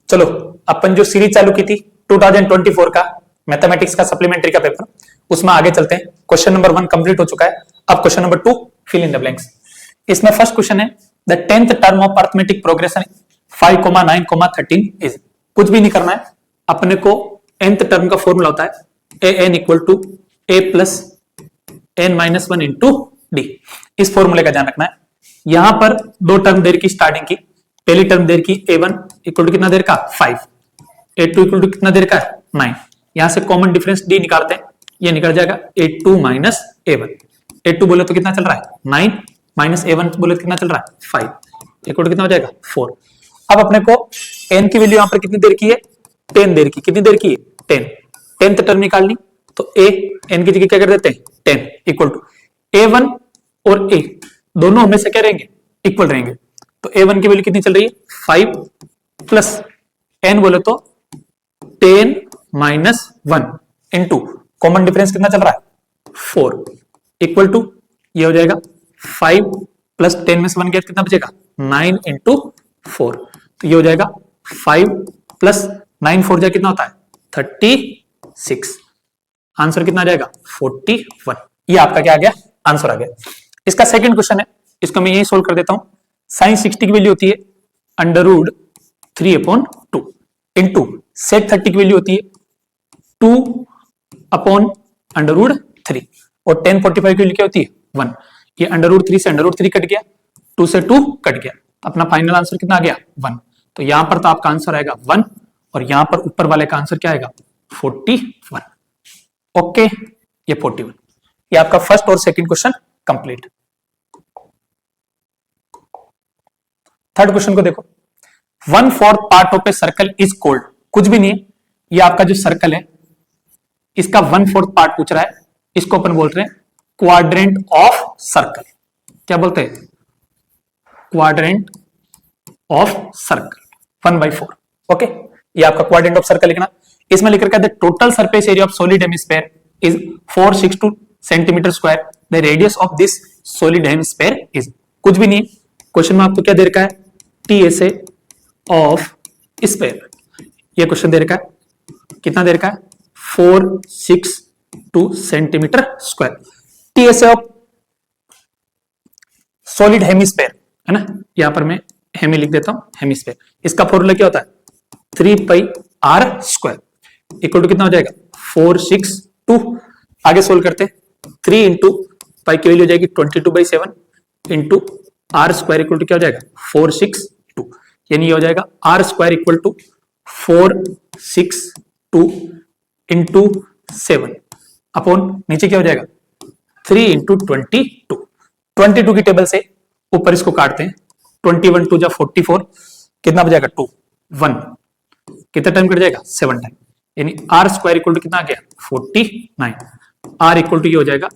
चलो अपन जो सीरीज चालू की थी 2024 का मैथमेटिक्स का सप्लीमेंट्री का पेपर, उसमें आगे चलते हैं। क्वेश्चन नंबर 1 कंप्लीट हो चुका है। अब question number 2 fill in the blanks. इसमें फर्स्ट क्वेश्चन है the 10th term of arithmetic progression 5,9,13 is. कुछ भी नहीं करना है, अपने को nth टर्म का फॉर्मूला होता है an equal to a plus n minus 1 into d. इस फॉर्मूले का ध्यान रखना है। यहां पर दो टर्म देर की स्टार्टिंग की, पहली टर्म देर की a1 इक्वल टू कितना देर का 5, a2 इक्वल टू कितना देर का 9। यहां से कॉमन डिफरेंस d निकालते हैं, ये निकल जाएगा a2 माइनस a1। a2 बोले तो कितना चल रहा है 9 माइनस a1 बोले तो कितना चल रहा है 5, इक्वल टू कितना हो जाएगा 4। अब अपने को n की वैल्यू यहां पर कितनी देर की है 10 देर की। कितनी देर की है 10। 10th टर्म निकालनी तो a n की जगह क्या कर देते हैं 10 इक्वल टू a1 और a दोनों हमेशा क्या रहेंगे इक्वल रहेंगे। तो a1 की वैल्यू कितनी चल रही है 5 प्लस n बोले तो 10 माइनस 1 इंटू कॉमन डिफरेंस कितना चल रहा है 4 इक्वल टू ये हो जाएगा 5 प्लस 10 में से 1 गया कितना बचेगा 9 इंटू 4। तो ये हो जाएगा 5 प्लस 9 4 जा कितना होता है 36। आंसर कितना आ जाएगा 41। ये आपका क्या आ गया आंसर आ गया। इसका सेकंड क्वेश्चन है, इसको मैं यही सोल्व कर देता हूं। साइन 60 की वैल्यू होती है अंडर रूट 3/2 इंटू सेक 30 की वैल्यू होती है 2 अपॉन अंडर रूट 3 और 10 45 की वैल्यू क्या होती है 1। ये अंडर रूट 3 से अंडर रूट 3 कट गया, 2 से 2 कट गया, अपना फाइनल आंसर कितना आ गया 1। तो यहां पर तो आपका आंसर आएगा 1 और यहां पर ऊपर वाले का आंसर क्या आएगा 41। ओके, ये 41। ये आपका फर्स्ट और second question complete. Third question को देखो। 1/4 part of a circle is called. कुछ भी नहीं है, ये आपका जो सर्कल है इसका 1/4 पार्ट पूछ रहा है, इसको अपन बोल रहे हैं क्वाड्रेंट ऑफ सर्कल। क्या बोलते हैं क्वाड्रेंट ऑफ सर्कल 1/4। ओके, ये आपका क्वाड्रेंट ऑफ सर्कल लिखना। इसमें लिख रखा है the total surface area of solid hemisphere is 462 centimetre square, the radius of this solid hemisphere is. कुछ भी नहीं, क्वेश्चन में आपको क्या दे रखा है टीएसए ऑफ स्फीयर। ये क्वेश्चन दे रखा है, कितना दे रखा है 462 centimetre square. TSA of solid hemisphere है ना, यहां पर मैं हेमी लिख देता हूं हेमिस्फीयर। इसका फॉर्मूला क्या होता है 3πr² इक्वल टू कितना हो जाएगा 462। आगे सोल्व करते हैं 3 इंटू पाई की वैल्यू हो जाएगी 22/7 into r square equal to क्या हो जाएगा 462, यानी ये हो जाएगा r square equal to 462 into 7 upon नीचे क्या हो जाएगा 3 इंटू 22 की टेबल से ऊपर इसको काटते हैं 21 2 जा 44, कितना बचेगा 2 1, कितना टाइम कट जाएगा 7 टाइम, यानी आर स्क्वायर इक्वल टू कितना आ गया 49। आर इक्वल टू ये हो जाएगा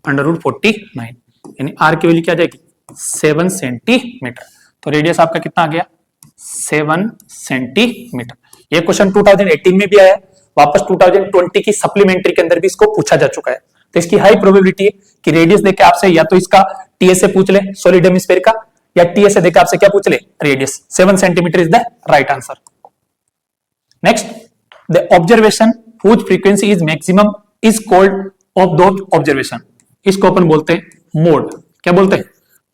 अंडर रूट 49, यानी आर की वैल्यू क्या आ जाएगी 7 सेंटीमीटर। तो रेडियस आपका कितना आ गया 7 सेंटीमीटर। ये क्वेश्चन 2018 में भी आया, वापस 2020 की सप्लीमेंट्री के अंदर भी इसको पूछा जा चुका है। तो इसकी हाई प्रोबेबिलिटी है कि रेडियस देके आपसे या तो इसका टीएसए पूछ ले सॉलिड हेमिस्फीयर का, या टीएसए देके आपसे क्या पूछ ले radius. 7 centimetre is the right answer. Next, the observation whose frequency is maximum is called of the observation. इसको अपन बोलते हैं मोड। क्या बोलते हैं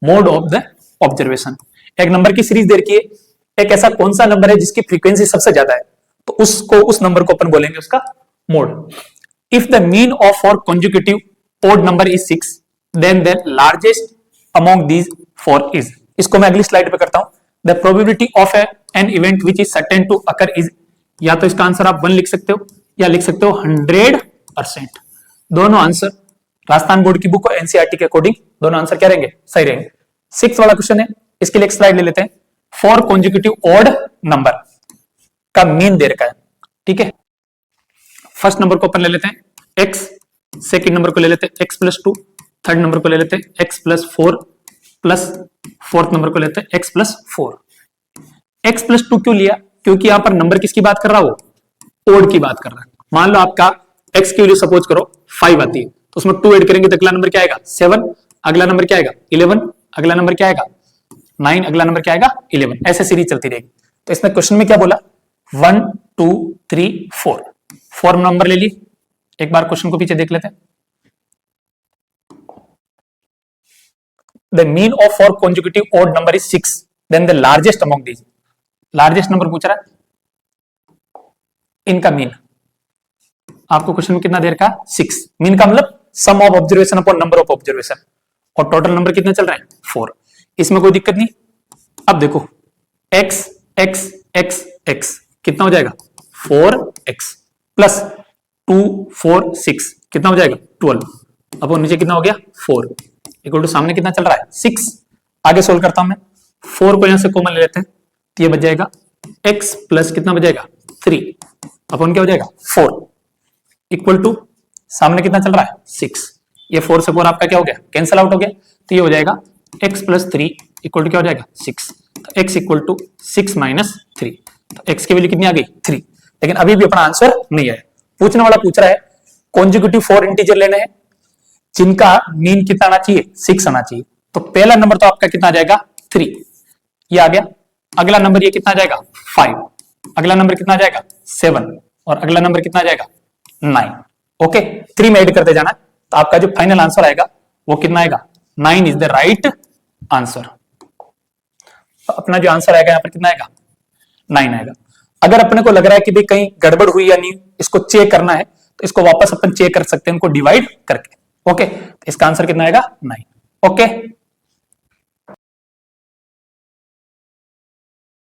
मोड ऑफ द ऑब्जर्वेशन। एक नंबर की सीरीज दे रखी है, एक ऐसा कौन सा नंबर है जिसकी फ्रीक्वेंसी सबसे ज्यादा है, तो उस नंबर को अपन बोलेंगे उसका mode. If the mean of और conjugative odd number is 6 then the largest among these 4 is. इसको मैं अगली स्लाइड पे करता हूं। The probability of an event which is certain to occur is, या तो इसका आंसर आप 1 लिख सकते हो या लिख सकते हो 100%। दोनों आंसर राजस्थान बोर्ड की बुक और एनसीईआरटी के अकॉर्डिंग दोनों आंसर क्या रहेंगे सही रहेंगे। 6 वाला क्वेश्चन है, इसके लिए एक स्लाइड ले लेते हैं। 4 कॉन्जुगेटिव ऑड नंबर का मीन दे रखा है, ठीक है। फर्स्ट नंबर को अपन ले लेते हैं x, सेकंड नंबर को ले लेते हैं x+2, थर्ड नंबर को ले लेते हैं x+4 प्लस फोर्थ नंबर को लेते हैं x+4। x+2 क्यों लिया, क्योंकि यहां पर नंबर किसकी बात कर रहा है वो ओड की बात कर रहा है। मान लो आपका x की वैल्यू सपोज करो 5 आती है, तो उसमें 2 ऐड करेंगे तो अगला नंबर क्या आएगा 7, अगला नंबर क्या आएगा 11, अगला नंबर क्या आएगा 9, अगला नंबर क्या आएगा 11, ऐसे सीरीज चलती रहेगी। तो इसमें क्वेश्चन में क्या बोला 1 2 3 4 4 नंबर ले ली। एक बार क्वेश्चन को पीछे देख लेते हैं। The mean of 4 consecutive odd number is 6, then the largest among these, largest number पूछ रहा है, इनका मीन आपको क्वेश्चन में कितना देर का 6, मीन का मतलब sum of observation upon number of observation, और टोटल नंबर कितने चल रहे हैं 4, इसमें कोई दिक्कत नहीं। अब देखो x x x x कितना हो जाएगा 4x प्लस 2 4 6 कितना हो जाएगा 12, अब वो नीचे कितना हो गया 4 इक्वल टू सामने कितना चल रहा है 6। आगे सोल्व करता हूं मैं, 4 को यहां से कॉमन ले लेते हैं तो ये बच जाएगा x प्लस कितना बचेगा 3 अपन क्या हो जाएगा 4 इक्वल टू सामने कितना चल रहा है 6, ये 4 से 4 आपका क्या हो गया कैंसिल आउट हो गया, तो ये हो जाएगा x प्लस 3 इक्वल टू क्या हो जाएगा 6, तो x इक्वल टू 6 माइनस 3, तो x की वैल्यू कितनी आ गई 3। लेकिन अभी भी अपना आंसर नहीं है, पूछने वाला पूछ रहा है कॉन्जिक्यूटिव 4 इंटीजर लेने हैं जिनका मीन कितना आना चाहिए 6 आना चाहिए, तो पहला नंबर तो आपका कितना आ जाएगा 3, ये आ गया। अगला नंबर ये कितना आ जाएगा 5, अगला नंबर कितना आ जाएगा 7, और अगला नंबर कितना आ जाएगा 9। ओके 3 में ऐड करते जाना, तो आपका जो फाइनल आंसर आएगा वो कितना आएगा 9 इज द राइट आंसर। तो अपना जो आंसर आएगा यहाँ पर कितना आएगा 9 आएगा। अगर अपने को लग रहा है कि भाई कहीं गड़बड़ हुई या नहीं, इसको चेक करना है, तो इसको वापस अपन चेक कर सकते हैं उनको डिवाइड करके। ओके इसका आंसर कितना आएगा 9। ओके